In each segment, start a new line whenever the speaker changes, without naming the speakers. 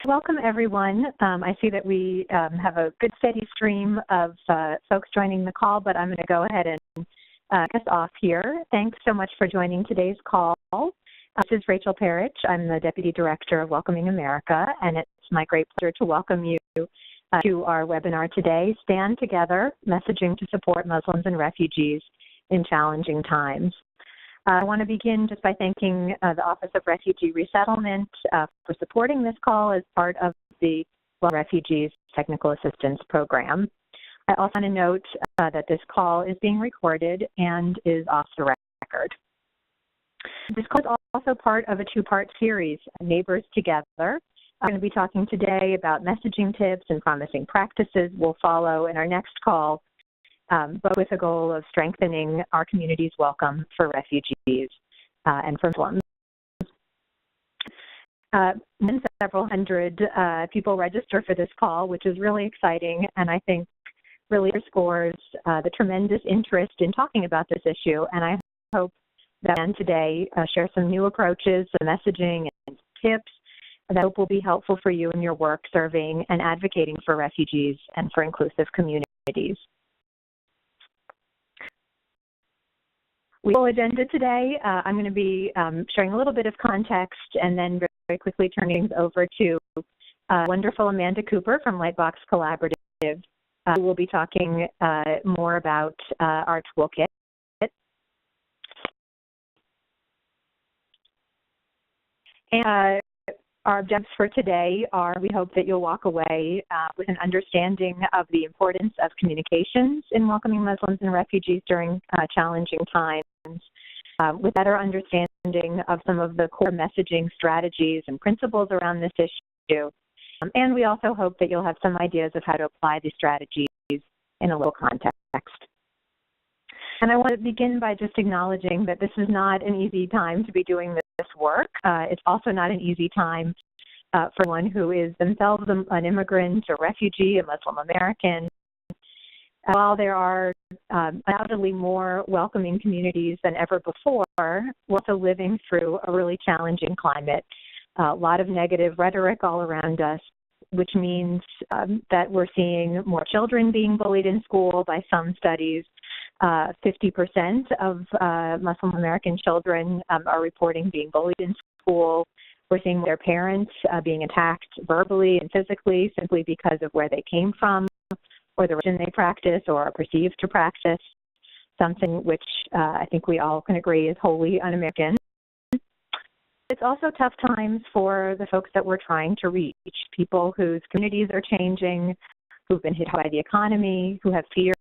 Welcome, everyone. I see that we have a good steady stream of folks joining the call, but I'm going to go ahead and kick us off here. Thanks so much for joining today's call. This is Rachel Parrish. I'm the Deputy Director of Welcoming America, and it's my great pleasure to welcome you to our webinar today, Stand Together, Messaging to Support Muslims and Refugees in Challenging Times. I want to begin just by thanking the Office of Refugee Resettlement for supporting this call as part of the Refugees Technical Assistance Program. I also want to note that this call is being recorded and is off the record. This call is also part of a two-part series, Neighbors Together. I'm going to be talking today about messaging tips and promising practices will follow in our next call, but with the goal of strengthening our community's welcome for refugees and for Muslims. Several hundred people register for this call, which is really exciting, and I think really underscores the tremendous interest in talking about this issue. And I hope that today share some new approaches, some messaging and tips that I hope will be helpful for you in your work serving and advocating for refugees and for inclusive communities. We have a full agenda today. I'm going to be sharing a little bit of context and then very quickly turning things over to wonderful Amanda Cooper from Lightbox Collaborative, who will be talking more about our toolkit. And our objectives for today are we hope that you'll walk away with an understanding of the importance of communications in welcoming Muslims and refugees during challenging times, with better understanding of some of the core messaging strategies and principles around this issue. And we also hope that you'll have some ideas of how to apply these strategies in a local context. And I want to begin by just acknowledging that this is not an easy time to be doing this work. It's also not an easy time for one who is themselves an immigrant, a refugee, a Muslim American. While there are undoubtedly more welcoming communities than ever before, we're also living through a really challenging climate. A lot of negative rhetoric all around us, which means that we're seeing more children being bullied in school. By some studies, 50% of Muslim American children are reporting being bullied in school. We're seeing their parents being attacked verbally and physically simply because of where they came from or the religion they practice or are perceived to practice, something which I think we all can agree is wholly un-American. It's also tough times for the folks that we're trying to reach, people whose communities are changing, who've been hit by the economy, who have fears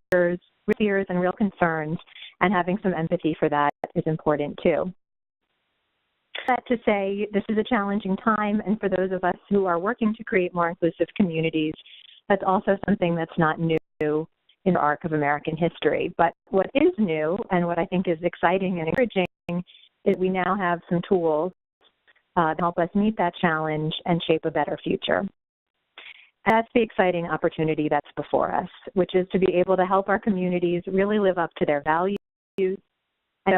and real concerns, and having some empathy for that is important too. That to say, this is a challenging time, and for those of us who are working to create more inclusive communities, that's also something that's not new in the arc of American history. But what is new, and what I think is exciting and encouraging, is we now have some tools to help us meet that challenge and shape a better future. And that's the exciting opportunity that's before us, which is to be able to help our communities really live up to their values. And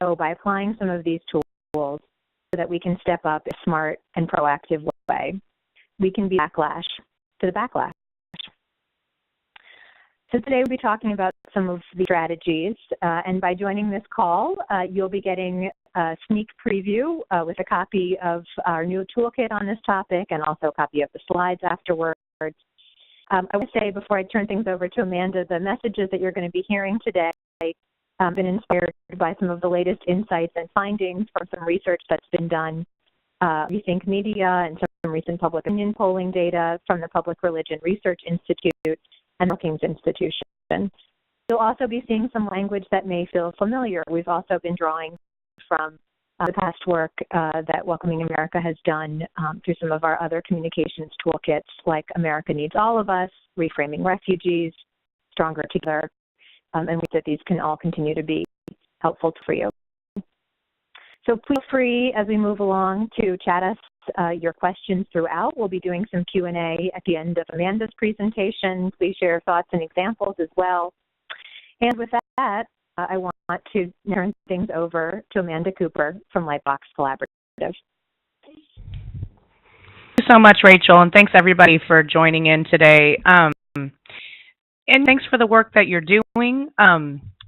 so by applying some of these tools so that we can step up in a smart and proactive way, we can be backlash to the backlash. So today we'll be talking about some of the strategies, and by joining this call, you'll be getting a sneak preview with a copy of our new toolkit on this topic and also a copy of the slides afterwards. I would say before I turn things over to Amanda, the messages that you're going to be hearing today have been inspired by some of the latest insights and findings from some research that's been done, Rethink Media, and some recent public opinion polling data from the Public Religion Research Institute and Brookings Institution. You'll also be seeing some language that may feel familiar. We've also been drawing from the past work that Welcoming America has done through some of our other communications toolkits like America Needs All of Us, Reframing Refugees, Stronger Together, and we hope that these can all continue to be helpful for you. So please feel free as we move along to chat us your questions throughout. We'll be doing some Q&A at the end of Amanda's presentation. Please share your thoughts and examples as well. And with that, I want to turn things over to Amanda Cooper from Lightbox Collaborative.
Thank you so much, Rachel, and thanks everybody for joining in today. And thanks for the work that you're doing.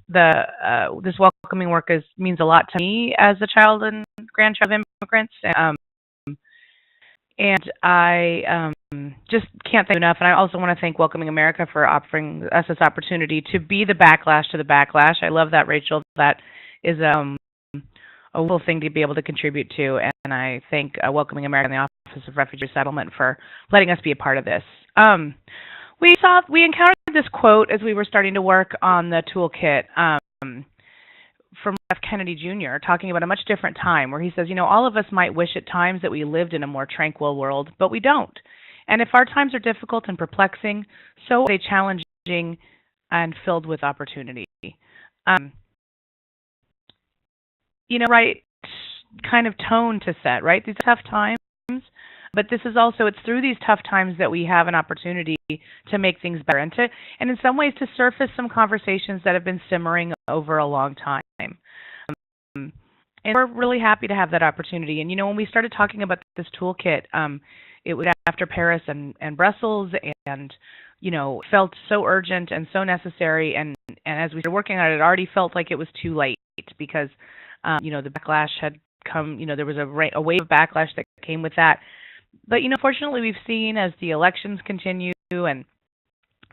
This welcoming work means a lot to me as a child and grandchild of immigrants. And I just can't thank you enough. And I also want to thank Welcoming America for offering us this opportunity to be the backlash to the backlash. I love that, Rachel. That is a wonderful thing to be able to contribute to. And I thank Welcoming America and the Office of Refugee Resettlement for letting us be a part of this. We encountered this quote as we were starting to work on the toolkit from F. Kennedy Jr. talking about a much different time where he says, all of us might wish at times that we lived in a more tranquil world, but we don't. And if our times are difficult and perplexing, so are they challenging and filled with opportunity. Right kind of tone to set, right? These are tough times, but this is also, it's through these tough times that we have an opportunity to make things better and in some ways to surface some conversations that have been simmering over a long time. And we're really happy to have that opportunity. And, when we started talking about this toolkit, it was after Paris and Brussels and, felt so urgent and so necessary. And as we started working on it, it already felt like it was too late because, the backlash had come, there was a wave of backlash that came with that. But, fortunately, we've seen as the elections continue and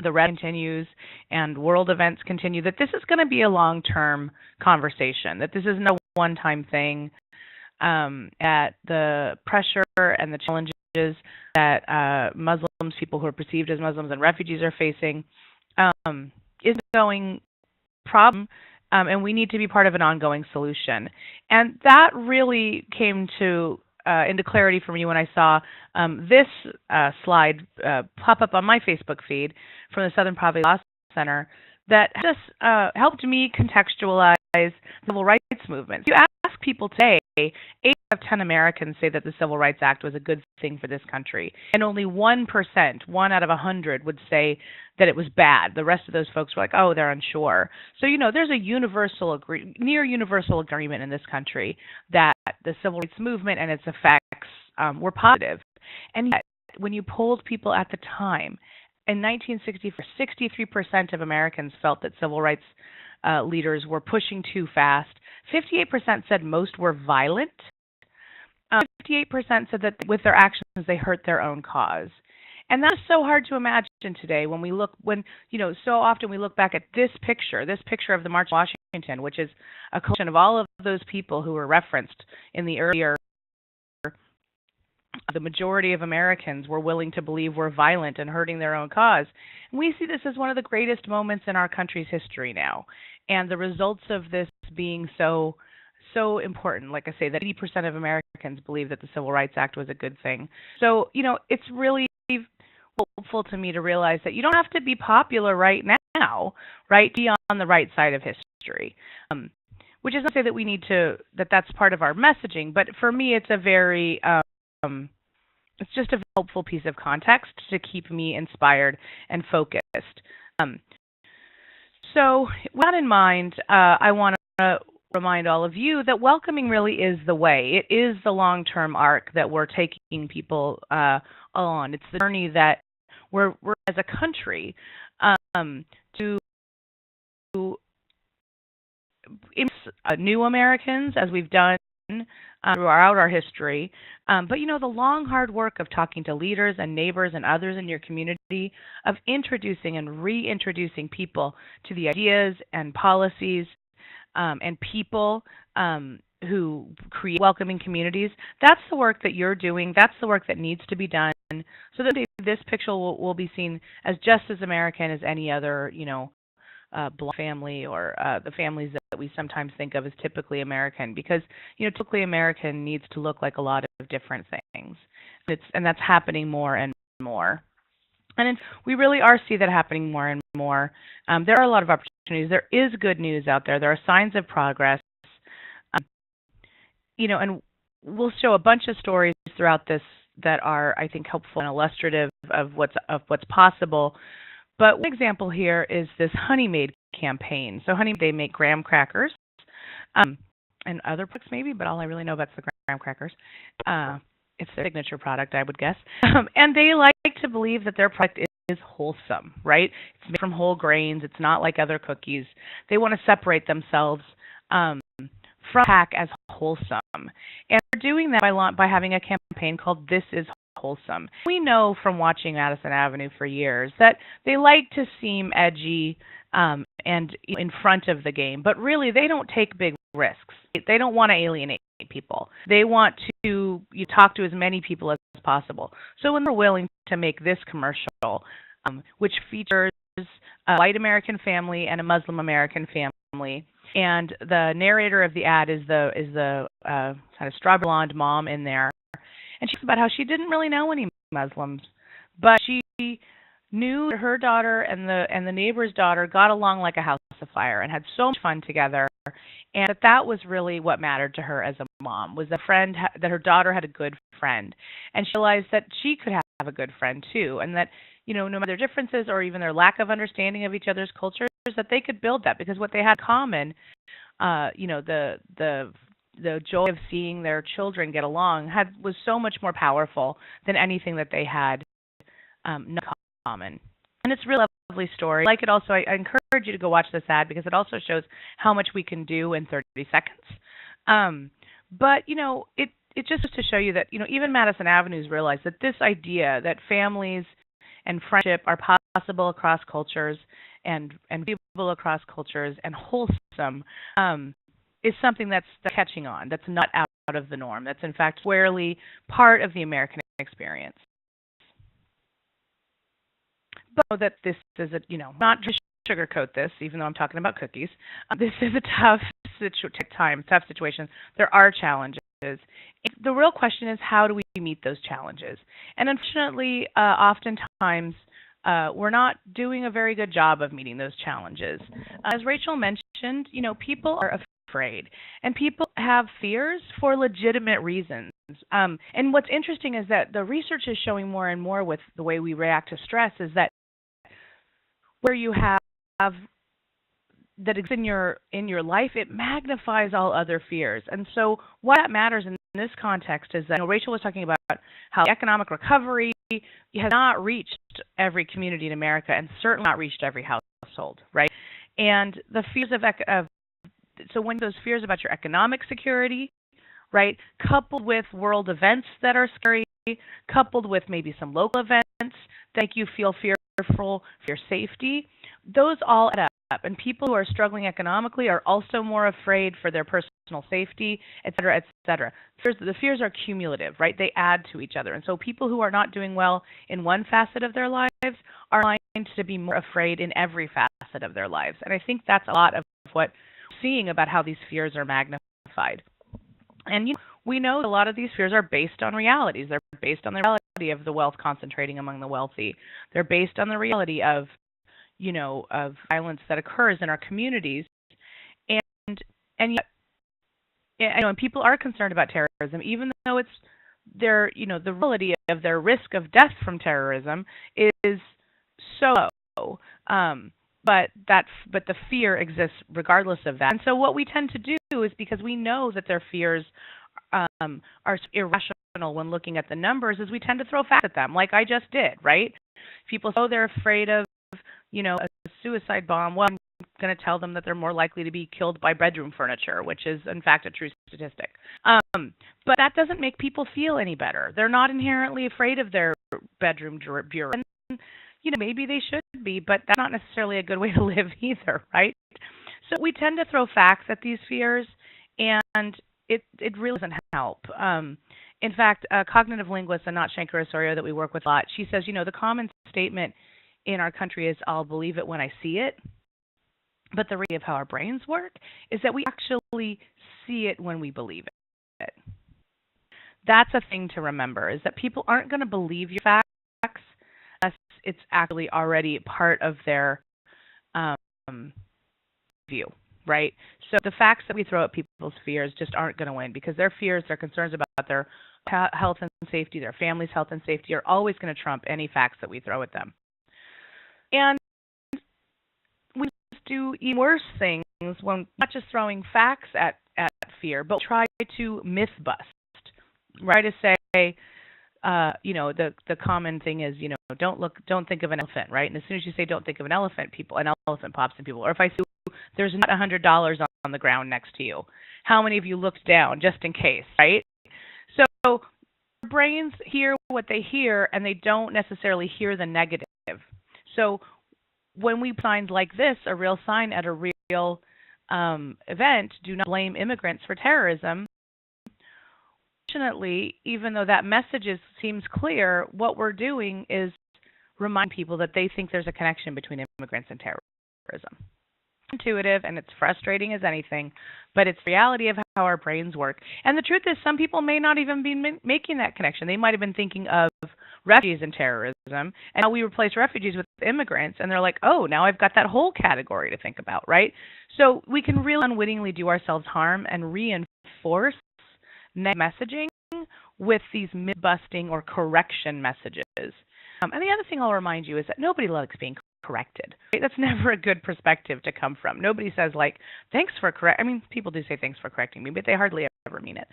the red continues and world events continue, that this is going to be a long-term conversation, that this isn't a one-time thing, at the pressure and the challenges that Muslims, people who are perceived as Muslims and refugees are facing, is a going problem, and we need to be part of an ongoing solution. And that really came into clarity for me when I saw this slide pop up on my Facebook feed from the Southern Poverty Law Center that just helped me contextualize the civil rights movement. You ask people today, 8 out of 10 Americans say that the Civil Rights Act was a good thing for this country, and only 1%, 1 out of 100, would say that it was bad. The rest of those folks were like, oh, they're unsure. So, there's a near universal agreement in this country that the civil rights movement and its effects were positive. And yet, when you polled people at the time, in 1964, 63% of Americans felt that civil rights leaders were pushing too fast. 58% said most were violent. 58% said that with their actions they hurt their own cause. And that's so hard to imagine today so often we look back at this picture of the March on Washington, which is a collection of all of those people who were referenced in the earlier. The majority of Americans were willing to believe were violent and hurting their own cause. And we see this as one of the greatest moments in our country's history now. And the results of this being so important, like I say, that 80% of Americans believe that the Civil Rights Act was a good thing. So, it's really helpful to me to realize that you don't have to be popular right now, right? Be on the right side of history. Which is not to say that we need that's part of our messaging, but for me it's a very it's just a helpful piece of context to keep me inspired and focused. So with that in mind, I want to remind all of you that welcoming really is the way. It is the long-term arc that we're taking people on. It's the journey that we're as a country to new Americans, as we've done throughout our history. But, the long, hard work of talking to leaders and neighbors and others in your community, of introducing and reintroducing people to the ideas and policies and people who create welcoming communities, that's the work that you're doing. That's the work that needs to be done so that this picture will be seen as just as American as any other, Black family or the families that we sometimes think of as typically American, because typically American needs to look like a lot of different things. And that's happening more and more. And we really are see that happening more and more. There are a lot of opportunities. There is good news out there. There are signs of progress. And we'll show a bunch of stories throughout this that are, I think, helpful and illustrative of what's possible. But one example here is this Honey Maid campaign. So they make graham crackers and other products maybe, but all I really know about is the graham crackers. It's their signature product, I would guess. And they like to believe that their product is wholesome, right? It's made from whole grains. It's not like other cookies. They want to separate themselves from pack as wholesome. And they're doing that by having a campaign called This Is Wholesome. We know from watching Madison Avenue for years that they like to seem edgy and in front of the game, but really they don't take big risks. They don't want to alienate people. They want to talk to as many people as possible. So when they're willing to make this commercial, which features a white American family and a Muslim American family, and the narrator of the ad is the kind of strawberry blonde mom in there, and she talks about how she didn't really know any Muslims, but she knew that her daughter and the neighbor's daughter got along like a house of fire and had so much fun together, and that was really what mattered to her as a mom, was that her daughter had a good friend, and she realized that she could have a good friend too, and that no matter their differences or even their lack of understanding of each other's cultures, that they could build that, because what they had in common, the joy of seeing their children get along was so much more powerful than anything that they had not in common. And it's a really lovely story. I like it also. I encourage you to go watch this ad because it also shows how much we can do in 30 seconds. But it just goes to show you that even Madison Avenue's realized that this idea that families and friendship are possible across cultures and people across cultures and wholesome is something that's catching on, that's not out of the norm, that's in fact squarely part of the American experience. But that this is not just sugarcoat this, even though I'm talking about cookies. This is a tough situation. There are challenges. The real question is, how do we meet those challenges? And unfortunately, oftentimes, we're not doing a very good job of meeting those challenges. As Rachel mentioned, people are afraid, and people have fears for legitimate reasons. And what's interesting is that the research is showing more and more with the way we react to stress is that where you have that exists in your life, it magnifies all other fears. And so what that matters in this context is that Rachel was talking about how economic recovery has not reached every community in America and certainly not reached every household, right? And the fears so when those fears about your economic security, right, coupled with world events that are scary, coupled with maybe some local events that make you feel fearful for your safety, those all add up. And people who are struggling economically are also more afraid for their personal safety, et cetera, et cetera. The fears are cumulative, right? They add to each other. And so people who are not doing well in one facet of their lives are inclined to be more afraid in every facet of their lives. And I think that's a lot of what we're seeing about how these fears are magnified. And we know a lot of these fears are based on realities. They're based on the reality of the wealth concentrating among the wealthy. They're based on the reality of of violence that occurs in our communities, and yet, and people are concerned about terrorism, even though it's the reality of their risk of death from terrorism is so low. But the fear exists regardless of that. And so what we tend to do is, because we know that their fears are irrational when looking at the numbers, is we tend to throw facts at them, like I just did, right? People say, they're afraid of a suicide bomb. Well, I'm going to tell them that they're more likely to be killed by bedroom furniture, which is, in fact, a true statistic. But that doesn't make people feel any better. They're not inherently afraid of their bedroom bureau. And, maybe they should be, but that's not necessarily a good way to live either, right? So we tend to throw facts at these fears, and it really doesn't help. In fact, a cognitive linguist, Anat Shankar-Osorio, that we work with a lot, she says, the common statement in our country is, I'll believe it when I see it. But the reality of how our brains work is that we actually see it when we believe it. That's a thing to remember, is that people aren't going to believe your facts unless it's actually already part of their view, right? So the facts that we throw at people's fears just aren't going to win, because their fears, their concerns about their health and safety, their family's health and safety are always going to trump any facts that we throw at them. And we do even worse things when not just throwing facts at fear, but try to myth bust, right? To say, the common thing is, don't think of an elephant, right? And as soon as you say don't think of an elephant pops in people. Or if I say there's not $100 on the ground next to you, how many of you looked down just in case, right? So brains hear what they hear, and they don't necessarily hear the negative. So when we signs like this, a real sign at a real event, do not blame immigrants for terrorism. Unfortunately, even though that message seems clear, what we're doing is remind people that they think there's a connection between immigrants and terrorism. It's intuitive and it's frustrating as anything, but it's the reality of how our brains work. And the truth is, some people may not even be making that connection. They might have been thinking of refugees and terrorism, and now we replace refugees with immigrants, and they're like, oh, now I've got that whole category to think about, right? So we can really unwittingly do ourselves harm and reinforce negative messaging with these myth-busting or correction messages. And the other thing I'll remind you is that nobody likes being corrected. Right? That's never a good perspective to come from. Nobody says, like, thanks for I mean, people do say thanks for correcting me, but they hardly ever mean it.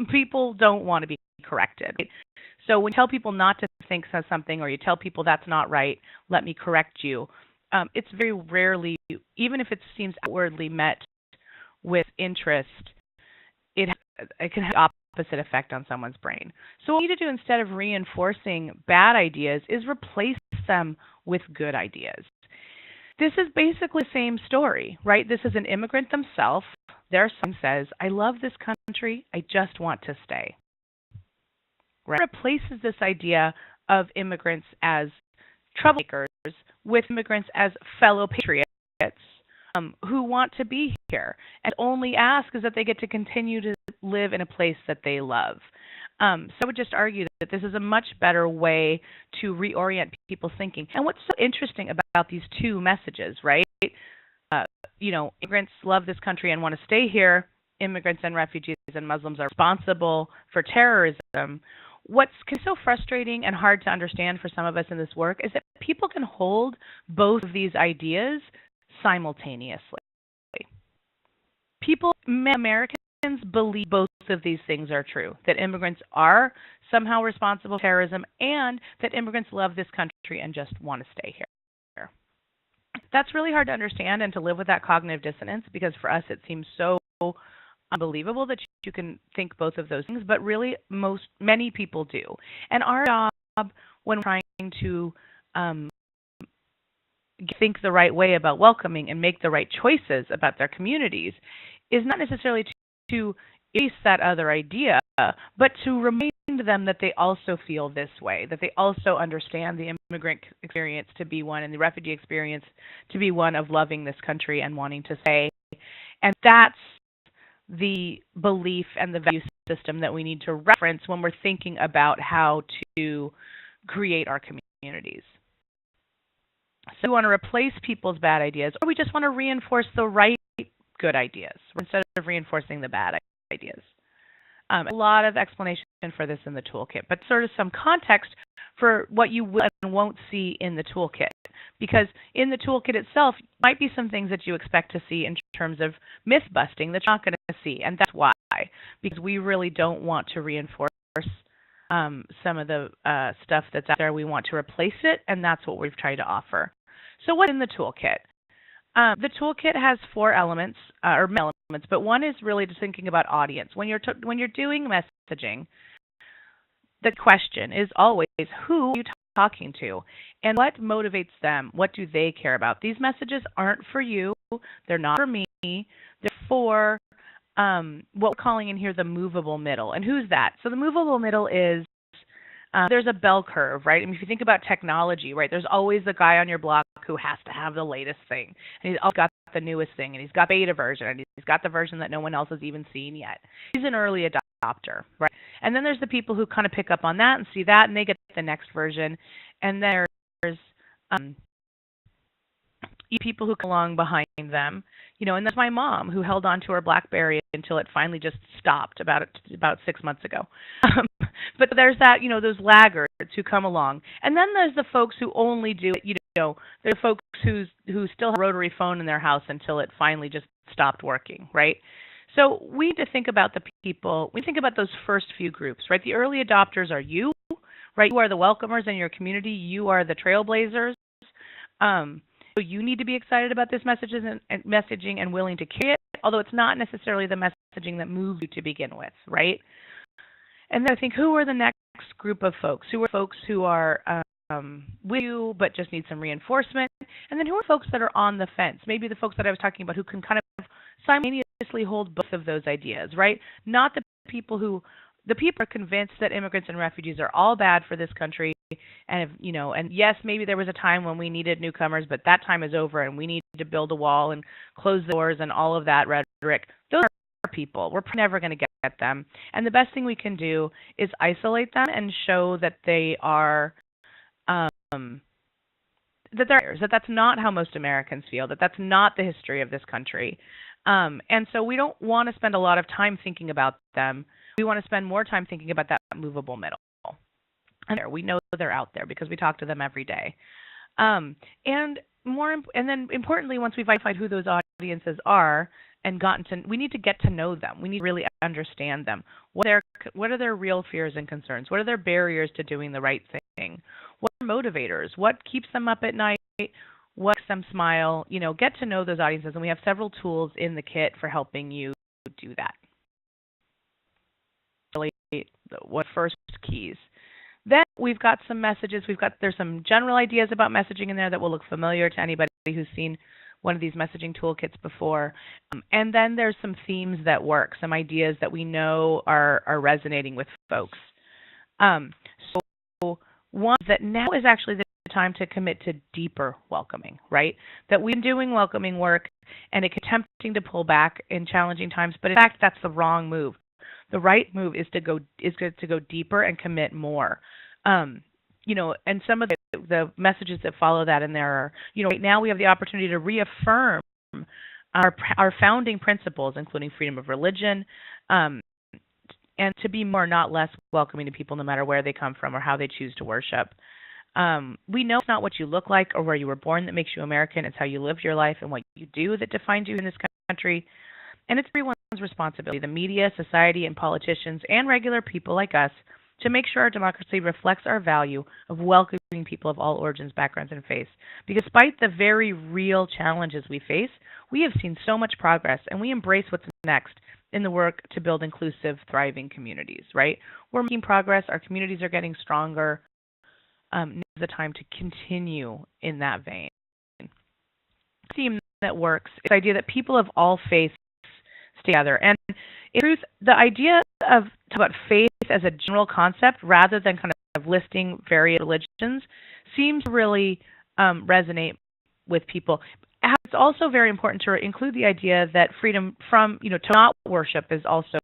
People don't want to be corrected. Right? So when you tell people not to think something, or you tell people that's not right, let me correct you, it's very rarely, even if it seems outwardly met with interest, it can have the opposite effect on someone's brain. So what we need to do instead of reinforcing bad ideas is replace them with good ideas. This is basically the same story, right? This is an immigrant themselves. Their son says, I love this country, I just want to stay. Right? It replaces this idea of immigrants as troublemakers with immigrants as fellow patriots who want to be here, and only ask is that they get to continue to live in a place that they love. So I would just argue that this is a much better way to reorient people's thinking. And what's so interesting about these two messages, right? Immigrants love this country and want to stay here. Immigrants and refugees and Muslims are responsible for terrorism. What's so frustrating and hard to understand for some of us in this work is that people can hold both of these ideas simultaneously. Americans believe both of these things are true, that immigrants are somehow responsible for terrorism and that immigrants love this country and just want to stay here. That's really hard to understand and to live with that cognitive dissonance, because for us it seems so unbelievable that you can think both of those things, but really many people do. And our job when we're trying to think the right way about welcoming and make the right choices about their communities is not necessarily to erase that other idea, but to remind them that they also feel this way, that they also understand the immigrant experience to be one and the refugee experience to be one of loving this country and wanting to stay. And that's the belief and the value system that we need to reference when we're thinking about how to create our communities. So we want to replace people's bad ideas, or we just want to reinforce the right good ideas instead of reinforcing the bad ideas. A lot of explanation for this in the toolkit, but sort of some context for what you will and won't see in the toolkit. Because in the toolkit itself might be some things that you expect to see in terms of myth busting that you're not going to see, and that's why. Because we really don't want to reinforce some of the stuff that's out there. We want to replace it, and that's what we've tried to offer. So what's in the toolkit? The toolkit has 4 elements, or elements, but one is really just thinking about audience. When you're doing messaging, the question is always, who are you talking to, and what motivates them? What do they care about? These messages aren't for you. They're not for me. They're for what we're calling in here the movable middle. And who's that? So the movable middle is there's a bell curve, right? I mean, if you think about technology, right, there's always the guy on your block who has to have the latest thing. And he's always got the newest thing, and he's got beta version, and he's got the version that no one else has even seen yet. He's an early adopter, right? And then there's the people who kind of pick up on that and see that, and they get the next version. And there's people who come along behind them, and that's my mom who held on to her BlackBerry until it finally just stopped about 6 months ago. But there's that, those laggards who come along. And then there's the folks who only do it, there's folks who still have a rotary phone in their house until it finally just stopped working, right? So we need to think about the people, we think about those first few groups, right? The early adopters are you, right? You are the welcomers in your community. You are the trailblazers. So you need to be excited about this messaging and willing to carry it, although it's not necessarily the messaging that moves you to begin with, right? And then I think, who are the next group of folks? Who are folks who are with you but just need some reinforcement? And then who are folks that are on the fence? Maybe the folks that I was talking about who can kind of simultaneously hold both of those ideas, right? Not the people are convinced that immigrants and refugees are all bad for this country, and and yes, maybe there was a time when we needed newcomers, but that time is over, and we need to build a wall and close the doors and all of that rhetoric. Those are people. We're never going to get them, and the best thing we can do is isolate them and show that they are that's not how most Americans feel, that's not the history of this country. And so we don't want to spend a lot of time thinking about them. We want to spend more time thinking about that movable middle. And we know they're out there because we talk to them every day. And then importantly, once we've identified who those audiences are and we need to get to know them. We need to really understand them. What are their real fears and concerns? What are their barriers to doing the right thing? What are motivators? What keeps them up at night? What makes them smile? Get to know those audiences, and we have several tools in the kit for helping you do that. Really, what first keys? Then we've got some messages. There's some general ideas about messaging in there that will look familiar to anybody who's seen one of these messaging toolkits before. And then there's some themes that work, some ideas that we know are resonating with folks. So one that now is actually the time to commit to deeper welcoming, right? That we've been doing welcoming work, and it can be tempting to pull back in challenging times, but in fact, that's the wrong move. The right move is to go deeper and commit more. And some of the messages that follow that in there are, right now we have the opportunity to reaffirm our founding principles, including freedom of religion, and to be more, not less, welcoming to people no matter where they come from or how they choose to worship. We know it's not what you look like or where you were born that makes you American. It's how you live your life and what you do that defines you in this country. And it's everyone's responsibility, the media, society, and politicians, and regular people like us, to make sure our democracy reflects our value of welcoming people of all origins, backgrounds, and faiths. Because despite the very real challenges we face, we have seen so much progress, and we embrace what's next in the work to build inclusive, thriving communities, right? We're making progress. Our communities are getting stronger. Now is the time to continue in that vein. The theme that works is the idea that people of all faiths stay together. And in truth, the idea about faith as a general concept rather than kind of listing various religions seems to really resonate with people. It's also very important to include the idea that freedom from, to not worship is also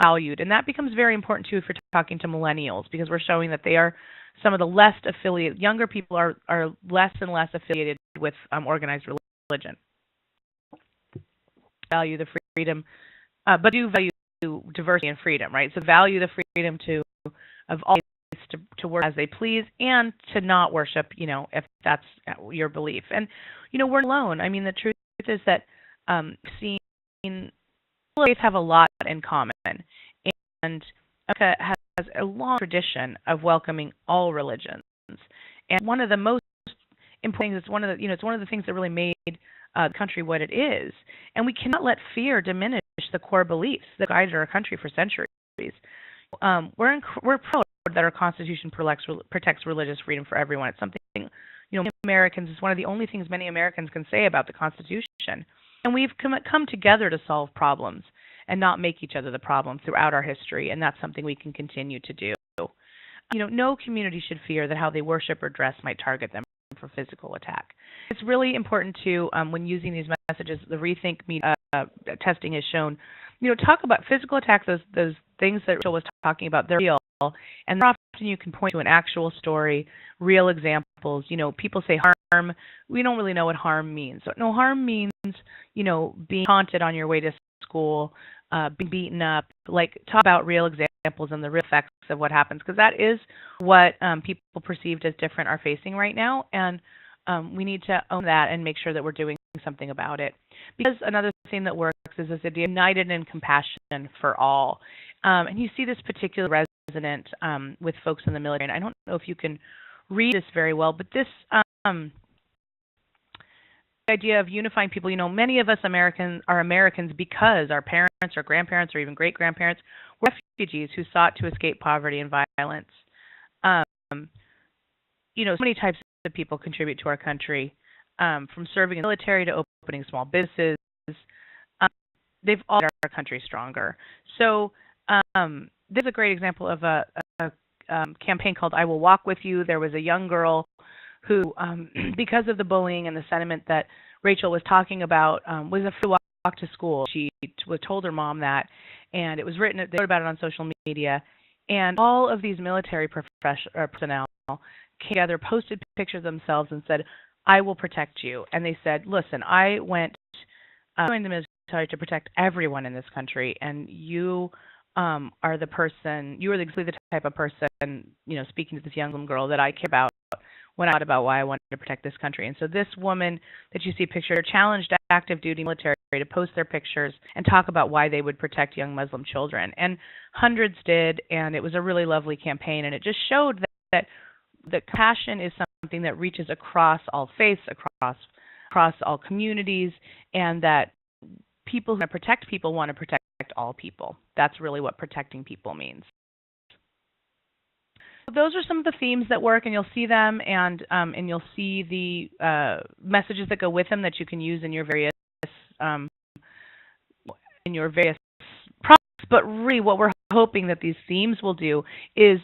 valued. And that becomes very important too if you're talking to millennials, because we're showing that they are some of the less affiliated, younger people are less and less affiliated with organized religion. Value the freedom, but do value diversity and freedom, right? So value the freedom of all to work as they please and to not worship, if that's your belief. And, we're alone. I mean, the truth is that faith have a lot in common. And America has a long tradition of welcoming all religions. And one of the most important things, it's one of the things that really made the country what it is. And we cannot let fear diminish the core beliefs that guided our country for centuries. We're proud that our Constitution protects religious freedom for everyone. It's something, Americans, it's one of the only things many Americans can say about the Constitution. And we've come together to solve problems and not make each other the problem throughout our history, and that's something we can continue to do. No community should fear that how they worship or dress might target them for physical attack. It's really important to, when using these messages, the Rethink Media testing has shown, talk about physical attacks, those things that Rachel was talking about, they're real. And often you can point to an actual story, real examples. People say harm. We don't really know what harm means. So, no, harm means, being taunted on your way to school, being beaten up. Talk about real examples and the real effects of what happens, because that is what people perceived as different are facing right now. And we need to own that and make sure that we're doing something about it. Because another thing that works is this idea of united in compassion for all. And you see this particular resonant with folks in the military. And I don't know if you can read this very well, but this idea of unifying people, many of us Americans are Americans because our parents or grandparents or even great-grandparents were refugees who sought to escape poverty and violence. So many types of people contribute to our country, from serving in the military to opening small businesses. They've all made our country stronger. So this is a great example of a campaign called I Will Walk With You. There was a young girl who, because of the bullying and the sentiment that Rachel was talking about, was afraid to walk to school. She was told her mom that, and it was written. They wrote about it on social media, and all of these military personnel came together, posted pictures of themselves, and said, "I will protect you." And they said, "Listen, I joined the military to protect everyone in this country, and you are the person. You are exactly the type of person, speaking to this young girl that I care about." When I thought about why I wanted to protect this country. And so this woman that you see pictured challenged active duty military to post their pictures and talk about why they would protect young Muslim children. And hundreds did, and it was a really lovely campaign. And it just showed that compassion is something that reaches across all faiths, across all communities, and that people who want to protect all people. That's really what protecting people means. Those are some of the themes that work, and you'll see them, and you'll see the messages that go with them that you can use in your various products. But really, what we're hoping that these themes will do is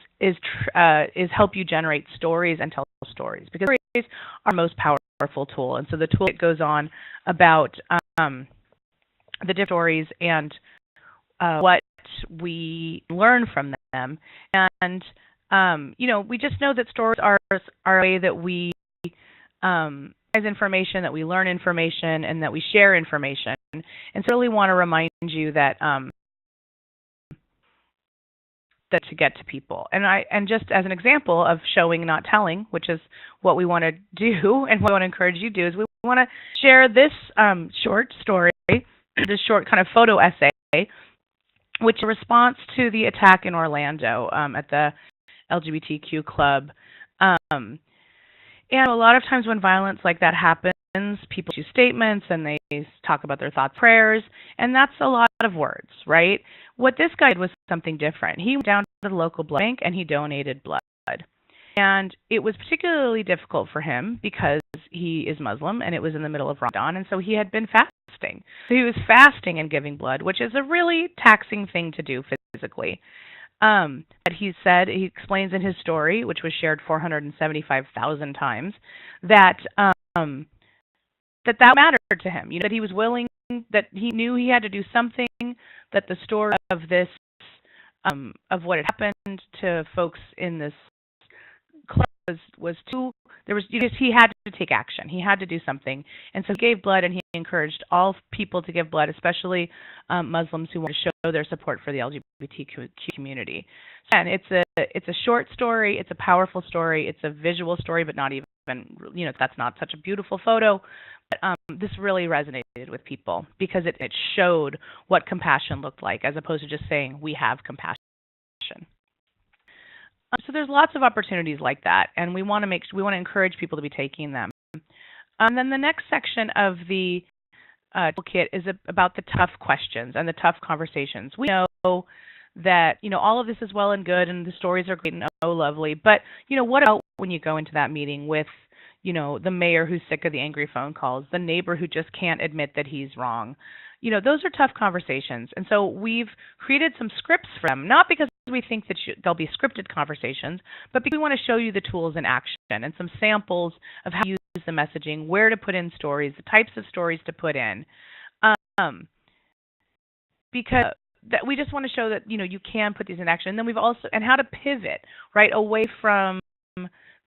help you generate stories and tell stories, because stories are our most powerful tool. And so the toolkit goes on about the different stories and what we learn from them, and we just know that stories are a way that we as information, that we learn information, and that we share information. And so I really want to remind you that to get to people. And just as an example of showing, not telling, which is what we want to do and what I want to encourage you to do, is we want to share this short story, this short kind of photo essay, which is a response to the attack in Orlando at the LGBTQ club. And a lot of times when violence like that happens, people issue statements and they talk about their thoughts, prayers, and that's a lot of words, right? What this guy did was something different. He went down to the local blood bank and he donated blood. And it was particularly difficult for him because he is Muslim and it was in the middle of Ramadan, and so he had been fasting. So he was fasting and giving blood, which is a really taxing thing to do physically. But he explains in his story, which was shared 475,000 times, that that mattered to him. That he was willing, that he knew he had to do something. That the story of this, of what had happened to folks in this club was too. He had to take action. He had to do something, and so he gave blood, and he encouraged all people to give blood, especially Muslims who want to show their support for the LGBTQ community. And it's a short story. It's a powerful story. It's a visual story, but not even that's not such a beautiful photo. But this really resonated with people because it showed what compassion looked like, as opposed to just saying we have compassion. So there's lots of opportunities like that, and we want to encourage people to be taking them. And then the next section of the toolkit is about the tough questions and the tough conversations. We know that all of this is well and good, and the stories are great and lovely. But what about when you go into that meeting with the mayor who's sick of the angry phone calls, the neighbor who just can't admit that he's wrong? Those are tough conversations. And so we've created some scripts for them, not because we think that they'll be scripted conversations, but because we want to show you the tools in action and some samples of how to use the messaging, where to put in stories, the types of stories to put in. Because that we just want to show that, you can put these in action. And then and how to pivot, right, away from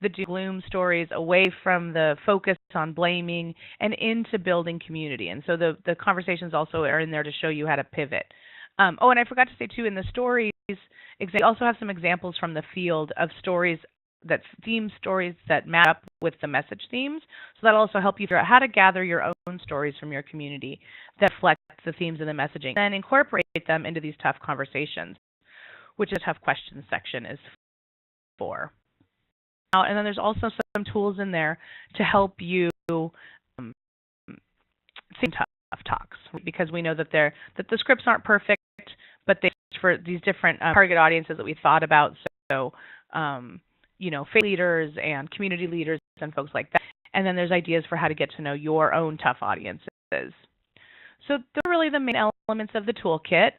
the gloom stories, away from the focus on blaming, and into building community. And so the conversations also are in there to show you how to pivot. And I forgot to say, too, in the stories, we also have some examples from the field of stories theme stories that match up with the message themes. So that'll also help you figure out how to gather your own stories from your community that reflect the themes of the messaging, then incorporate them into these tough conversations, which the tough questions section is for. And then there's also some tools in there to help you think tough talks, because we know that the scripts aren't perfect, but they for these different target audiences that we thought about. So faith leaders and community leaders and folks like that. And then there's ideas for how to get to know your own tough audiences. So those are really the main elements of the toolkit.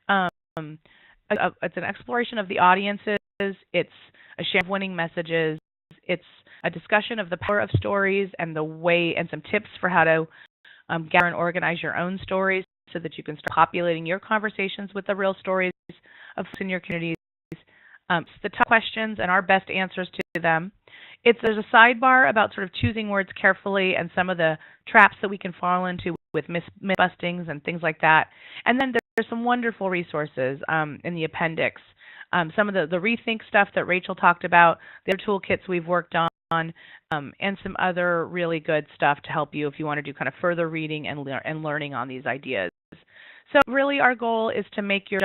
It's an exploration of the audiences. It's a share of winning messages. It's a discussion of the power of stories and the way and some tips for how to gather and organize your own stories so that you can start populating your conversations with the real stories of folks in your communities. It's the tough questions and our best answers to them. There's a sidebar about sort of choosing words carefully and some of the traps that we can fall into with myth-bustings and things like that. And then there's some wonderful resources in the appendix. Some of the rethink stuff that Rachel talked about, the other toolkits we've worked on, and some other really good stuff to help you if you want to do kind of further reading and learning on these ideas. So really our goal is to make your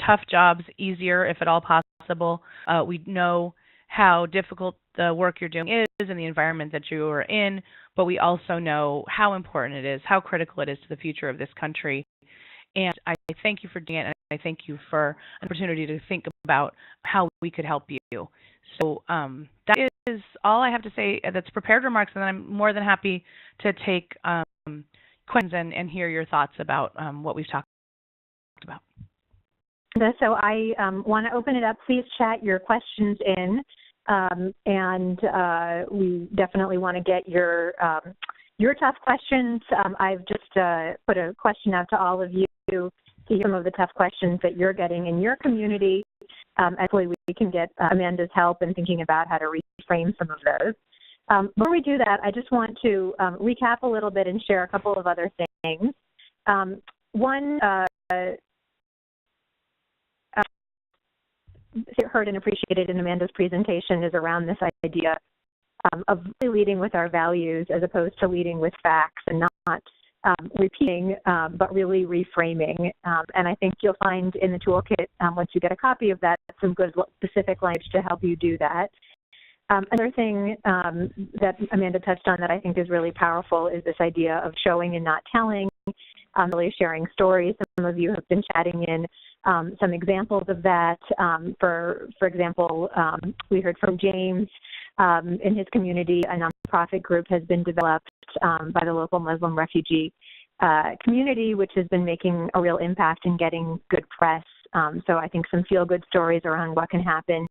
tough jobs easier if at all possible. We know how difficult the work you're doing is in the environment that you are in, but we also know how important it is, how critical it is to the future of this country. And I thank you for doing it, and I thank you for an opportunity to think about how we could help you. So that is all I have to say. That's prepared remarks, and then I'm more than happy to take questions and hear your thoughts about what we've talked about.
So I want to open it up. Please chat your questions in, and we definitely want to get your tough questions. I've just put a question out to all of you to see some of the tough questions that you're getting in your community. Hopefully we can get Amanda's help in thinking about how to reframe some of those. Before we do that, I just want to recap a little bit and share a couple of other things. One, heard and appreciated in Amanda's presentation is around this idea of really leading with our values as opposed to leading with facts and not repeating, but really reframing. And I think you'll find in the toolkit, once you get a copy of that, some good specific language to help you do that. Another thing that Amanda touched on that I think is really powerful is this idea of showing and not telling, really sharing stories. Some of you have been chatting in some examples of that. For example, we heard from James in his community. A nonprofit group has been developed by the local Muslim refugee community, which has been making a real impact in getting good press. So I think some feel-good stories around what can happen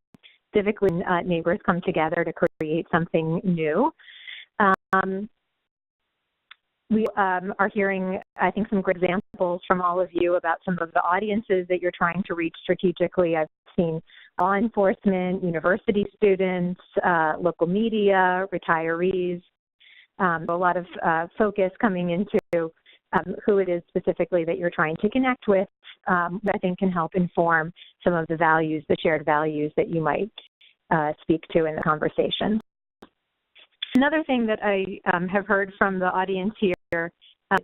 civically when neighbors come together to create something new. We are hearing, I think, some great examples from all of you about some of the audiences that you're trying to reach strategically. I've seen law enforcement, university students, local media, retirees, a lot of focus coming into who it is specifically that you're trying to connect with, that I think can help inform some of the values, the shared values that you might speak to in the conversation. Another thing that I have heard from the audience here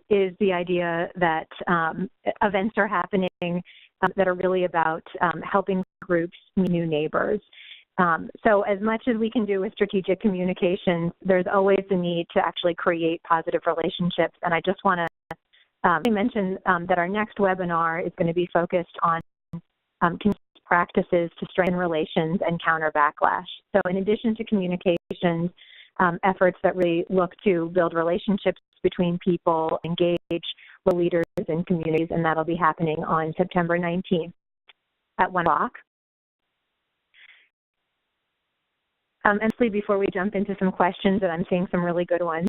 is the idea that events are happening that are really about helping groups meet new neighbors. So as much as we can do with strategic communications, there's always the need to actually create positive relationships. And I just want to mention that our next webinar is going to be focused on practices to strengthen relations and counter backlash. So in addition to communications, efforts that really look to build relationships between people, engage with leaders and communities, and that'll be happening on September 19th at 1 o'clock. And please, before we jump into some questions, and I'm seeing some really good ones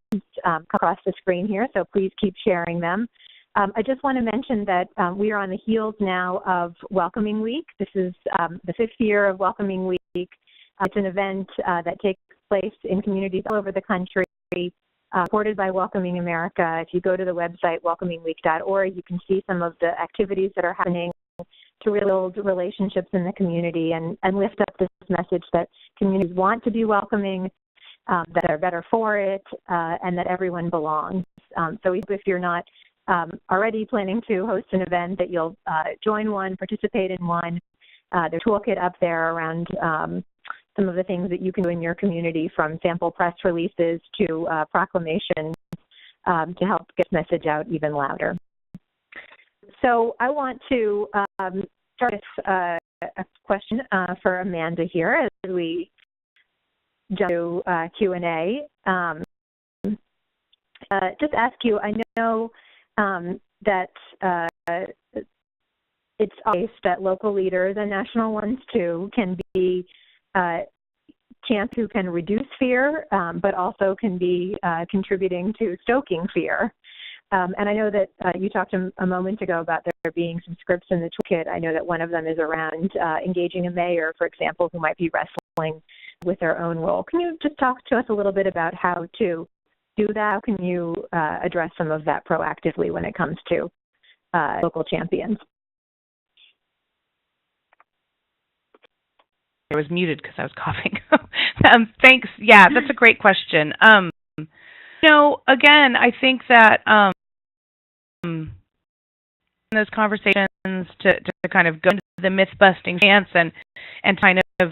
across the screen here, so please keep sharing them. I just want to mention that we are on the heels now of Welcoming Week. This is the 5th year of Welcoming Week. It's an event that takes place in communities all over the country, supported by Welcoming America. If you go to the website, welcomingweek.org, you can see some of the activities that are happening to really build relationships in the community and lift up this message that communities want to be welcoming, that are better for it, and that everyone belongs. So if you're not already planning to host an event, that you'll join one, participate in one. There's a toolkit up there around some of the things that you can do in your community, from sample press releases to proclamations, to help get the message out even louder. So I want to start with a question for Amanda here as we jump to Q&A. Just ask you, I know that it's obvious that local leaders and national ones too can be champs who can reduce fear, but also can be contributing to stoking fear. And I know that you talked a moment ago about there being some scripts in the toolkit. I know that one of them is around engaging a mayor, for example, who might be wrestling with their own role. Can you just talk to us a little bit about how to do that? How can you address some of that proactively when it comes to local champions?
I was muted because I was coughing. Thanks. Yeah, that's a great question. Again, I think that in those conversations to kind of go into the myth-busting stance and kind of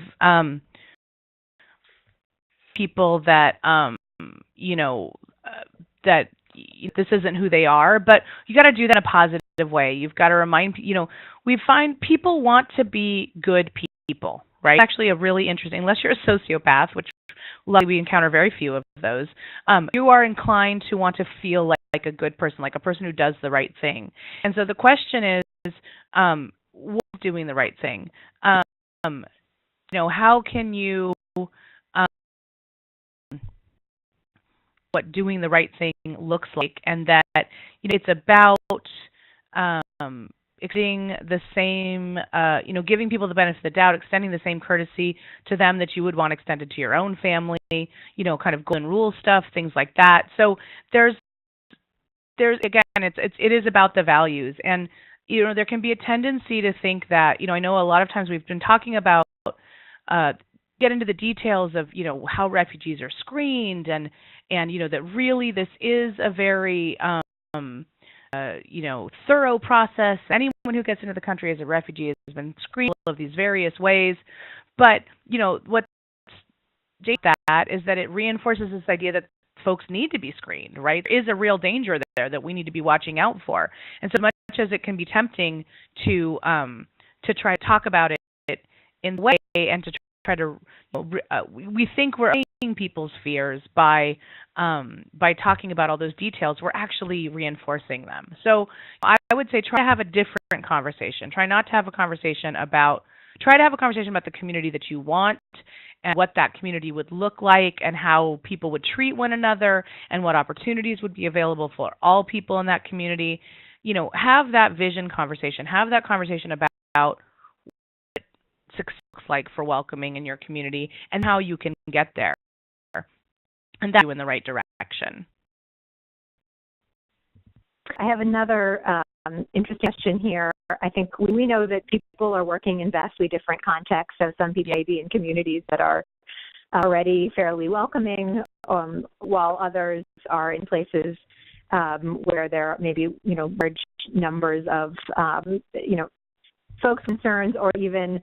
people that that this isn't who they are, but you got to do that in a positive way. You've got to remind we find people want to be good people, right? It's actually a really interesting, unless you're a sociopath, which luckily we encounter very few of those, you are inclined to want to feel like a good person, like a person who does the right thing. And so the question is, what's doing the right thing? How can you what doing the right thing looks like, and that it's about extending the same, giving people the benefit of the doubt, extending the same courtesy to them that you would want extended to your own family, kind of golden rule stuff, things like that. So there's again, it is about the values, and there can be a tendency to think that, I know a lot of times we've been talking about get into the details of how refugees are screened, and that really this is a very thorough process. Anyone who gets into the country as a refugee has been screened of these various ways. But, what's that is that it reinforces this idea that folks need to be screened, right? There is a real danger there that we need to be watching out for. And so much as it can be tempting to try to talk about it in the way and to try to, we think we're ending people's fears by talking about all those details. We're actually reinforcing them. So I would say try to have a different conversation. Try to have a conversation about the community that you want, and what that community would look like, and how people would treat one another, and what opportunities would be available for all people in that community. Have that vision conversation. Have that conversation about what success looks like for welcoming in your community and how you can get there. And that's you in the right direction.
I have another interesting question here. I think we know that people are working in vastly different contexts. So some people may be in communities that are already fairly welcoming, while others are in places where there may be, large numbers of, folks' concerns, or even,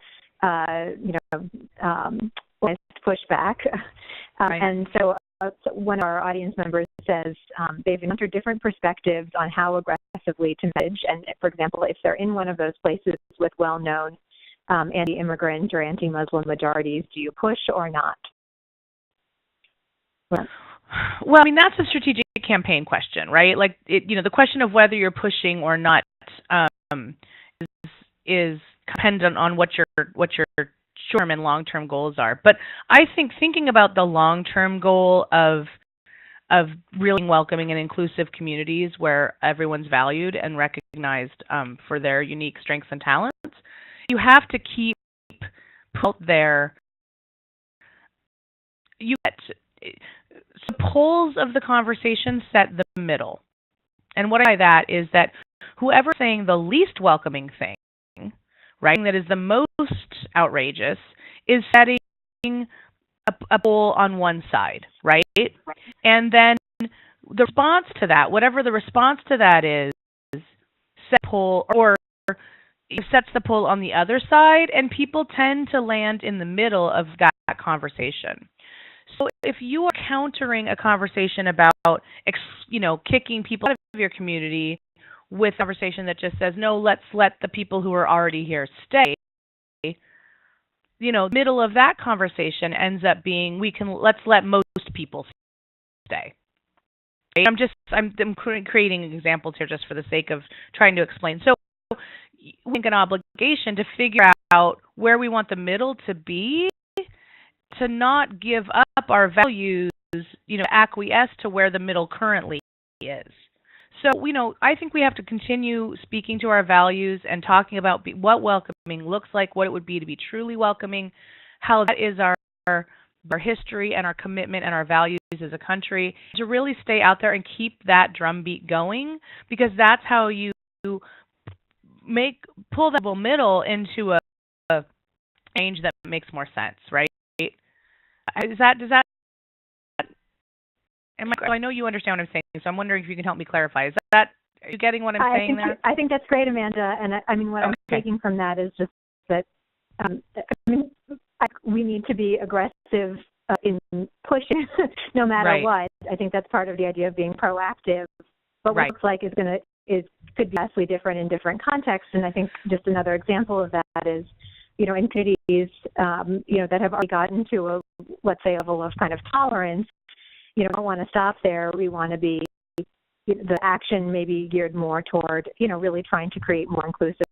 pushback.
Right.
And so one of our audience members says they've encountered different perspectives on how aggressively to message. And, for example, if they're in one of those places with well-known anti-immigrant or anti-Muslim majorities, do you push or not?
Well, that's a strategic campaign question, right? Like, the question of whether you're pushing or not is dependent on what your short-term and long-term goals are. But I think thinking about the long-term goal of really welcoming and inclusive communities where everyone's valued and recognized for their unique strengths and talents, you have to keep out there. The poles of the conversation set the middle. And what I mean by that is that whoever's saying the least welcoming thing, right? That is the most outrageous is setting a poll on one side, right? And then the response to that, whatever the response to that is, set poll or sets the poll on the other side, and people tend to land in the middle of that conversation. So if you are countering a conversation about, kicking people out of your community with a conversation that just says, no, let's let the people who are already here stay, middle of that conversation ends up being, let's let most people stay. I'm creating examples here just for the sake of trying to explain. So we think an obligation to figure out where we want the middle to be, to not give up our values, acquiesce to where the middle currently is. So, I think we have to continue speaking to our values and talking about what welcoming looks like, what it would be to be truly welcoming, how that is our history and our commitment and our values as a country, to really stay out there and keep that drumbeat going, because that's how you pull that middle into a change that makes more sense, right? Does that I know you understand what I'm saying, so I'm wondering if you can help me clarify. Are you getting what I'm saying there?
I think that's great, Amanda. And what I'm taking from that is just that we need to be aggressive in pushing no matter what. I think that's part of the idea of being proactive. But what it looks like could be vastly different in different contexts. And I think just another example of that is, in communities, that have already gotten to let's say, a level of kind of tolerance, don't want to stop there. We want to be, the action maybe geared more toward, really trying to create more inclusive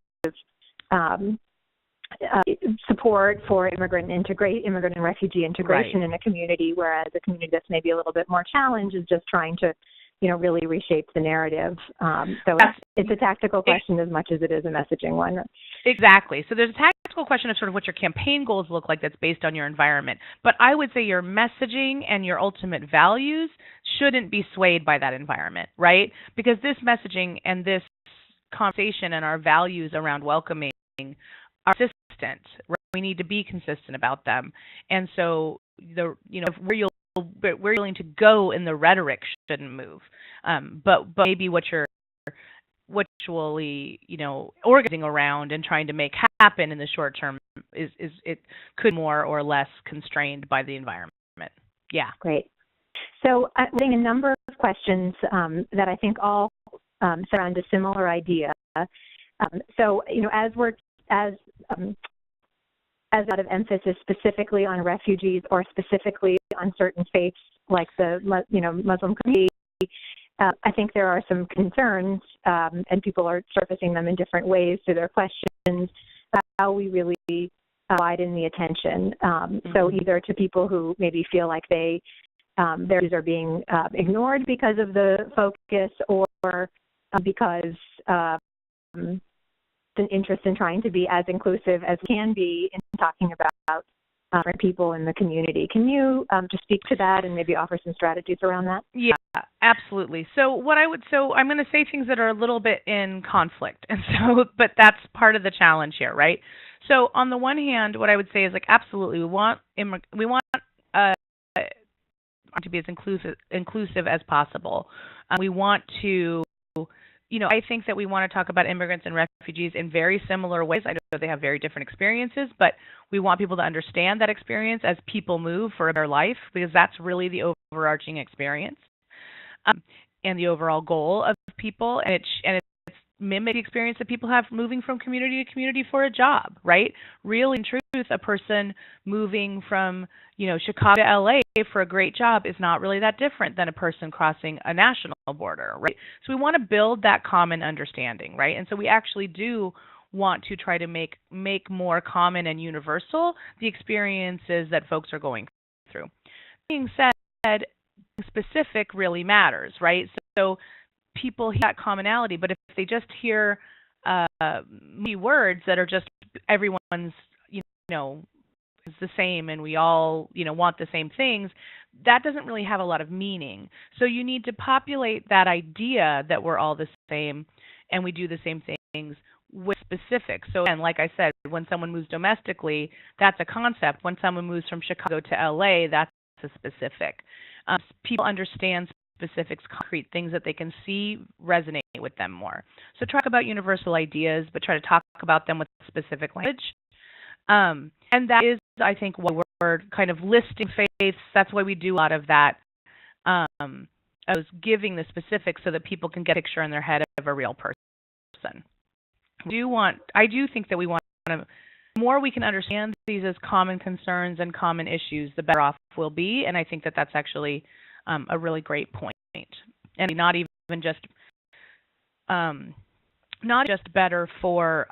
support for immigrant and refugee integration in a community, whereas a community that's maybe a little bit more challenged is just trying to, really reshape the narrative. So it's a tactical question as much as it is a messaging one.
Exactly. So there's a tactical question of sort of what your campaign goals look like that's based on your environment. But I would say your messaging and your ultimate values shouldn't be swayed by that environment, right? Because this messaging and this conversation and our values around welcoming are consistent, right? We need to be consistent about them. And so where you're willing to go in the rhetoric shouldn't move. But maybe what you're actually, organizing around and trying to make happen in the short term is it could be more or less constrained by the environment. Yeah.
Great. So I'm getting a number of questions that I think all surround a similar idea. So, as a lot of emphasis specifically on refugees or specifically on certain faiths like the Muslim community, I think there are some concerns, and people are surfacing them in different ways through their questions, about how we really widen the attention. So either to people who maybe feel like their views are being ignored because of the focus, or because an interest in trying to be as inclusive as can be in talking about different people in the community. Can you just speak to that and maybe offer some strategies around that?
Yeah, absolutely. So I'm going to say things that are a little bit in conflict, but that's part of the challenge here, right? So on the one hand, what I would say is absolutely, we want to be as inclusive as possible. We want to. I think that we want to talk about immigrants and refugees in very similar ways. I know they have very different experiences, but we want people to understand that experience as people move for their life, because that's really the overarching experience and the overall goal of people. And it's mimic the experience that people have moving from community to community for a job, right? Really, in truth, a person moving from, Chicago to LA for a great job is not really that different than a person crossing a national border, right? So we want to build that common understanding, right? And so we actually do want to try to make more common and universal the experiences that folks are going through. That being said, specific really matters, right? So people hear that commonality, but if they just hear words that are just everyone's, the same and we all, want the same things, that doesn't really have a lot of meaning. So you need to populate that idea that we're all the same and we do the same things with specifics. So again, like I said, when someone moves domestically, that's a concept. When someone moves from Chicago to LA, that's a specific. People understand specifics, concrete things that they can see resonate with them more. So talk about universal ideas, but try to talk about them with specific language. And that is, I think, why we're kind of listing faiths. That's why we do a lot of that, as giving the specifics so that people can get a picture in their head of a real person. I do think that we want to, the more we can understand these as common concerns and common issues, the better off we'll be. And I think that that's actually a really great point. And not just better for,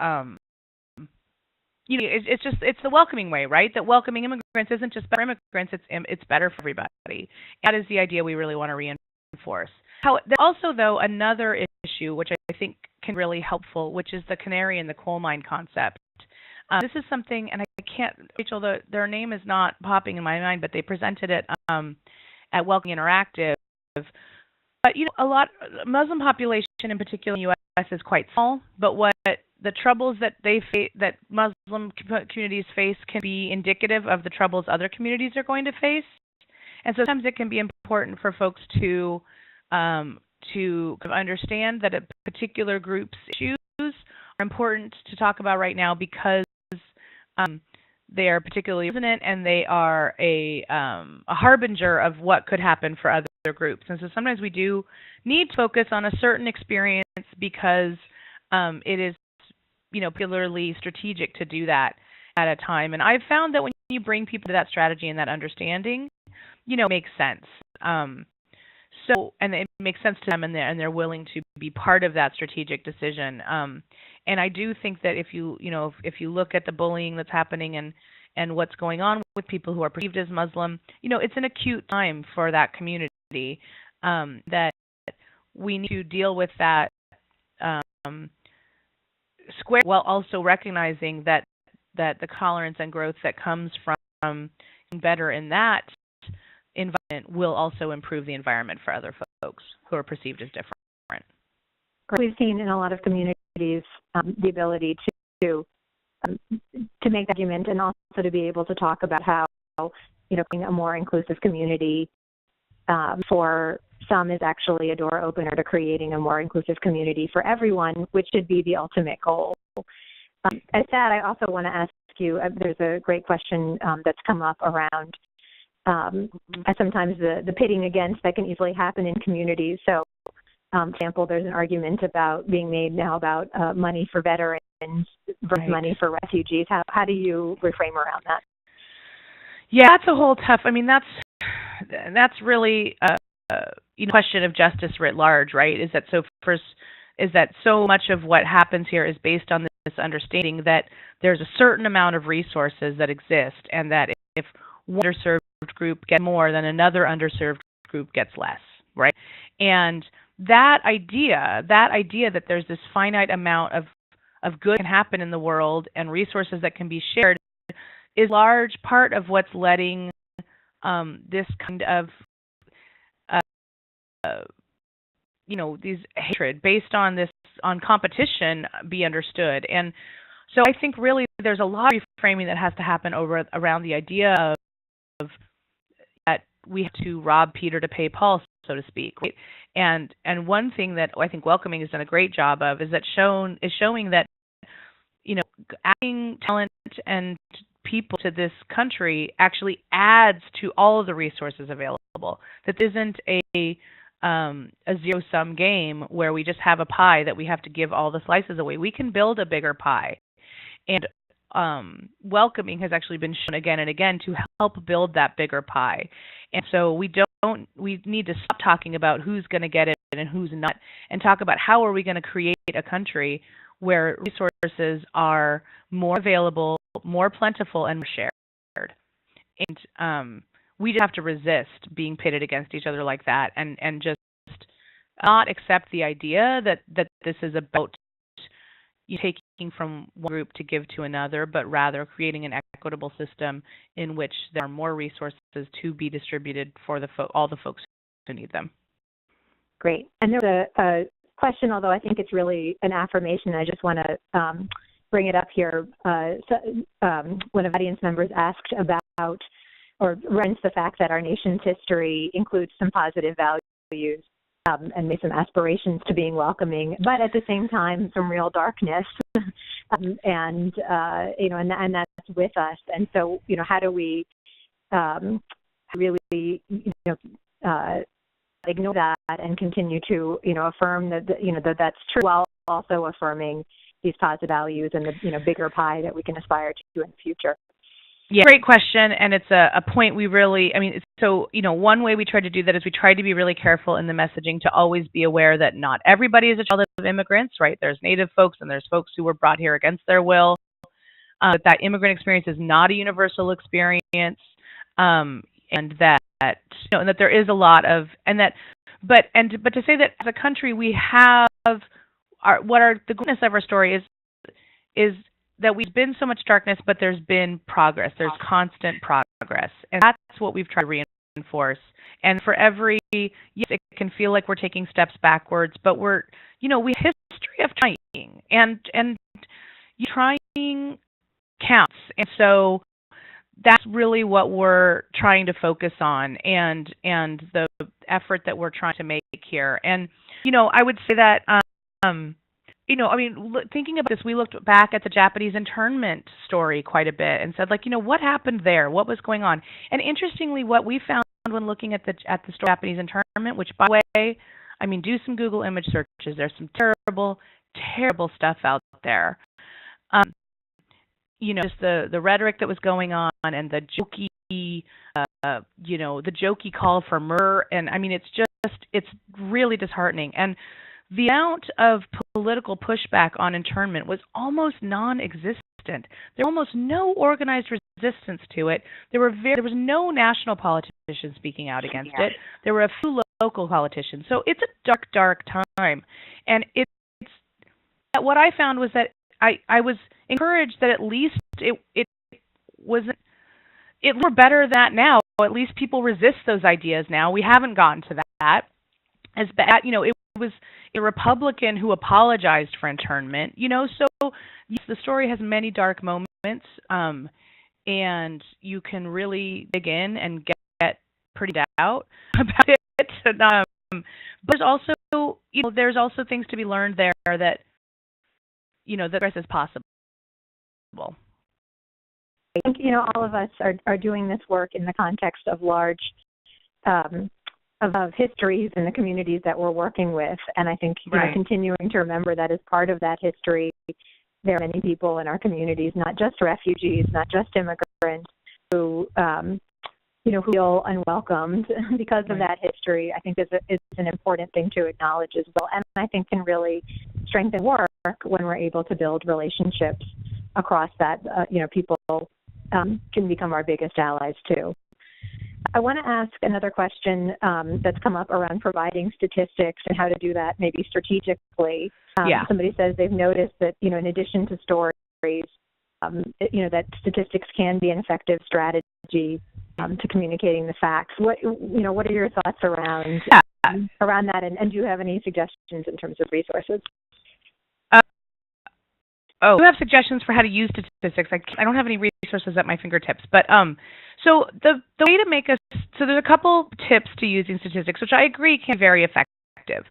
it's the welcoming way, right? That welcoming immigrants isn't just better for immigrants, it's better for everybody. That is the idea we really want to reinforce. There's also, though, another issue which I think can be really helpful, which is the canary in the coal mine concept. This is something, and I can't, Rachel, their name is not popping in my mind, but they presented it at Welcoming Interactive. But Muslim population in particular in the U.S. is quite small. But what the troubles that that Muslim communities face can be indicative of the troubles other communities are going to face, and so sometimes it can be important for folks to understand that a particular group's issues are important to talk about right now because they are particularly resonant and they are a harbinger of what could happen for other groups. And so sometimes we do need to focus on a certain experience because it is, particularly strategic to do that at a time. And I've found that when you bring people to that strategy and that understanding, it makes sense. And it makes sense to them, and they're willing to be part of that strategic decision. And I do think that if you look at the bullying that's happening and what's going on with people who are perceived as Muslim, it's an acute time for that community, that we need to deal with that square, while also recognizing that the tolerance and growth that comes from better in that environment will also improve the environment for other folks who are perceived as different.
We've seen in a lot of communities the ability to make that argument and also to be able to talk about how being a more inclusive community for some is actually a door opener to creating a more inclusive community for everyone, which should be the ultimate goal. As that, I also want to ask you, there's a great question that's come up around sometimes the pitting against that can easily happen in communities. So, for example, there's an argument being made now about money for veterans versus money for refugees. How do you reframe around that?
Yeah, that's a whole tough. I mean, that's really a question of justice writ large, right? Is that so much of what happens here is based on this understanding that there's a certain amount of resources that exist, and that if one underserved group gets more, then another underserved group gets less, right? And that idea that there's this finite amount of good that can happen in the world and resources that can be shared is a large part of what's letting this kind of these hatred based on competition be understood. And so I think really there's a lot of reframing that has to happen around the idea of that we have to rob Peter to pay Paul, so to speak, right? And one thing that I think Welcoming has done a great job of is showing that adding talent and people to this country actually adds to all of the resources available. That isn't a zero-sum game where we just have a pie that we have to give all the slices away. We can build a bigger pie. And Welcoming has actually been shown again and again to help build that bigger pie. And so we need to stop talking about who's going to get it and who's not, and talk about how are we going to create a country where resources are more available, more plentiful, and more shared. And we just have to resist being pitted against each other like that, and just not accept the idea that this is about taking from one group to give to another, but rather creating an equitable system in which there are more resources to be distributed for all the folks who need them.
Great. And there's a question, although I think it's really an affirmation. I just want to bring it up here. One of the audience members asked about or referenced the fact that our nation's history includes some positive values and made some aspirations to being welcoming, but at the same time, some real darkness, and that's with us. And so, how do we really, ignore that and continue to, affirm that, that that's true, while also affirming these positive values and the, bigger pie that we can aspire to in the future?
Yeah, great question, and it's a point we really, one way we try to do that is we try to be really careful in the messaging to always be aware that not everybody is a child of immigrants, right? There's Native folks and there's folks who were brought here against their will. That immigrant experience is not a universal experience, and that and that there is a lot of, but to say that as a country we have the goodness of our story is that we've been so much darkness, but there's been progress. There's constant progress. And that's what we've tried to reinforce. And for every, yes, it can feel like we're taking steps backwards, but we have a history of trying. And trying counts. And so that's really what we're trying to focus on and the effort that we're trying to make here. And, I would say that, thinking about this, we looked back at the Japanese internment story quite a bit and said, what happened there? What was going on? And interestingly, what we found when looking at the story of Japanese internment, which, by the way, do some Google image searches. There's some terrible, terrible stuff out there. Just the rhetoric that was going on and the jokey, the jokey call for murder. And it's really disheartening. And the amount of political pushback on internment was almost non-existent. There was almost no organized resistance to it. There was no national politician speaking out against it. There were a few local politicians. So it's a dark, dark time. And it's what I found was that I was encouraged that at least it wasn't. We're better than that now. At least people resist those ideas now. We haven't gotten to that. As bad, it was a Republican who apologized for internment, so yes, the story has many dark moments, and you can really dig in and get pretty out about it. But there's also things to be learned there that, that progress is possible.
I think, all of us are doing this work in the context of large of histories in the communities that we're working with. And I think continuing to remember that as part of that history, there are many people in our communities, not just refugees, not just immigrants, who feel unwelcomed because of that history. I think is an important thing to acknowledge as well. And I think can really strengthen work when we're able to build relationships across that. People can become our biggest allies too. I want to ask another question that's come up around providing statistics and how to do that maybe strategically. Somebody says they've noticed that, in addition to stories, that statistics can be an effective strategy to communicating the facts. What are your thoughts around that, and do you have any suggestions in terms of resources?
I do have suggestions for how to use statistics. I don't have any resources at my fingertips, but so the way to make there's a couple tips to using statistics, which I agree can be very effective.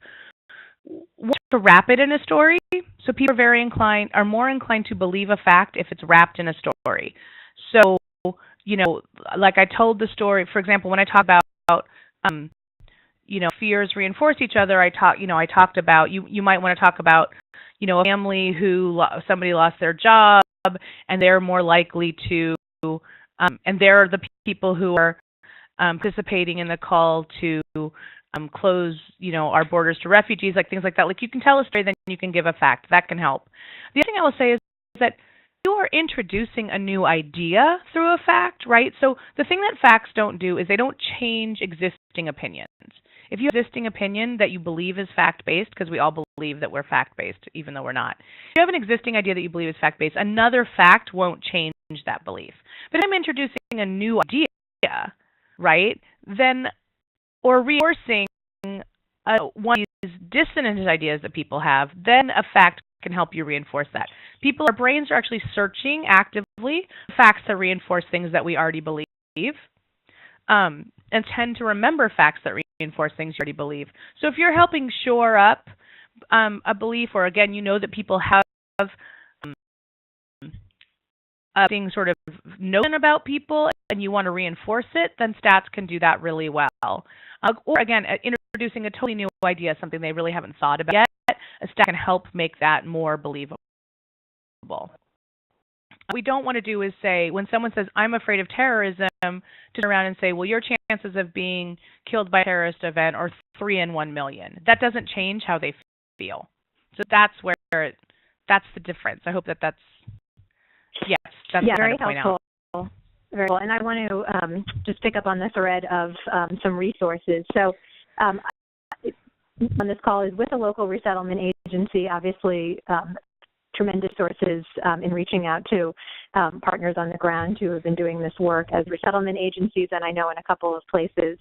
One, to wrap it in a story, so people are more inclined to believe a fact if it's wrapped in a story. So, like I told the story, for example, when I talk about fears reinforce each other. I talked about you might want to talk about a family who somebody lost their job, and they're more likely to, and they're the people who are participating in the call to close, our borders to refugees, like things like that. Like, you can tell a story, then you can give a fact. That can help. The other thing I will say is that you are introducing a new idea through a fact, right? So the thing that facts don't do is they don't change existing opinions. If you have an existing opinion that you believe is fact-based, because we all believe that we're fact-based, even though we're not. If you have an existing idea that you believe is fact-based, another fact won't change that belief. But if I'm introducing a new idea, right, then, or reinforcing one of these dissonant ideas that people have, then a fact can help you reinforce that. Our brains are actually searching actively facts that reinforce things that we already believe, and tend to remember facts that reinforce things you already believe. So if you're helping shore up a belief, or again, you know that people have things sort of notion about people and you want to reinforce it, then stats can do that really well. Or again, introducing a totally new idea, something they really haven't thought about yet, a stat can help make that more believable. What we don't want to do is say, when someone says, I'm afraid of terrorism, to turn around and say, well, your chances of being killed by a terrorist event are 3 in 1 million. That doesn't change how they feel. So that's that's the difference. I hope that's
very helpful. Very well. And I want to just pick up on the thread of some resources. So on this call is with a local resettlement agency, obviously tremendous sources in reaching out to partners on the ground who have been doing this work as resettlement agencies. And I know in a couple of places,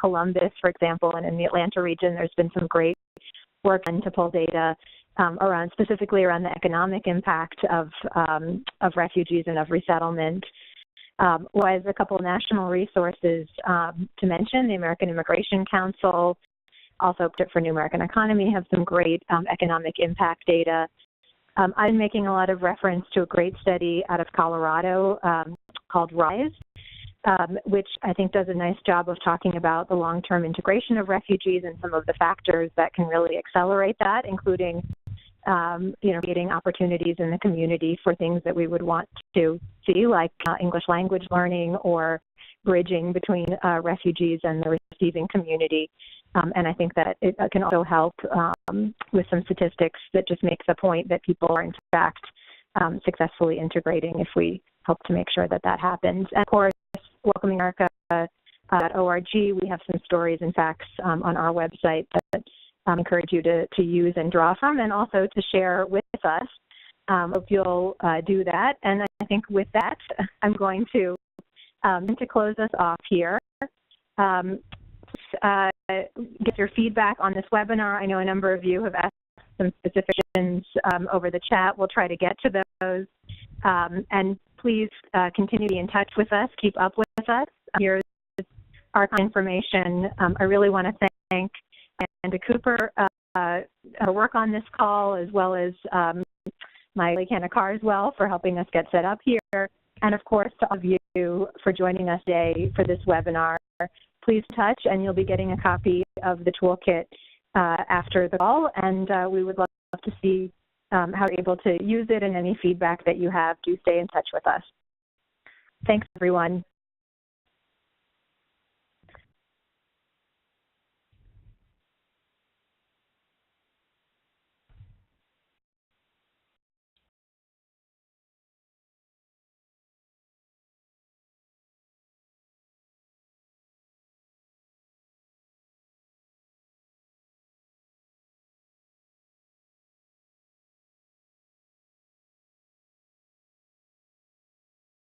Columbus, for example, and in the Atlanta region, there's been some great work done to pull data specifically around the economic impact of refugees and of resettlement. Was a couple of national resources to mention. The American Immigration Council, also for New American Economy, have some great economic impact data. I'm making a lot of reference to a great study out of Colorado called RISE, which I think does a nice job of talking about the long-term integration of refugees and some of the factors that can really accelerate that, including creating opportunities in the community for things that we would want to see, like English language learning or bridging between refugees and the receiving community. And I think that it can also help with some statistics that just makes the point that people are, in fact, successfully integrating if we help to make sure that that happens. And of course, welcomingamerica.org, we have some stories and facts on our website that encourage you to use and draw from, and also to share with us. Hope you'll do that. And I think with that, I'm going to close us off here. Get your feedback on this webinar. I know a number of you have asked some specific questions over the chat. We'll try to get to those. And please continue to be in touch with us. Keep up with us. Here's our information. I really want to thank Amanda Cooper her work on this call, as well as my colleague Hannah Carswell for helping us get set up here. And of course, to all of you for joining us today for this webinar. Please touch, and you'll be getting a copy of the toolkit after the call. And we would love to see how you're able to use it, and any feedback that you have, do stay in touch with us. Thanks, everyone.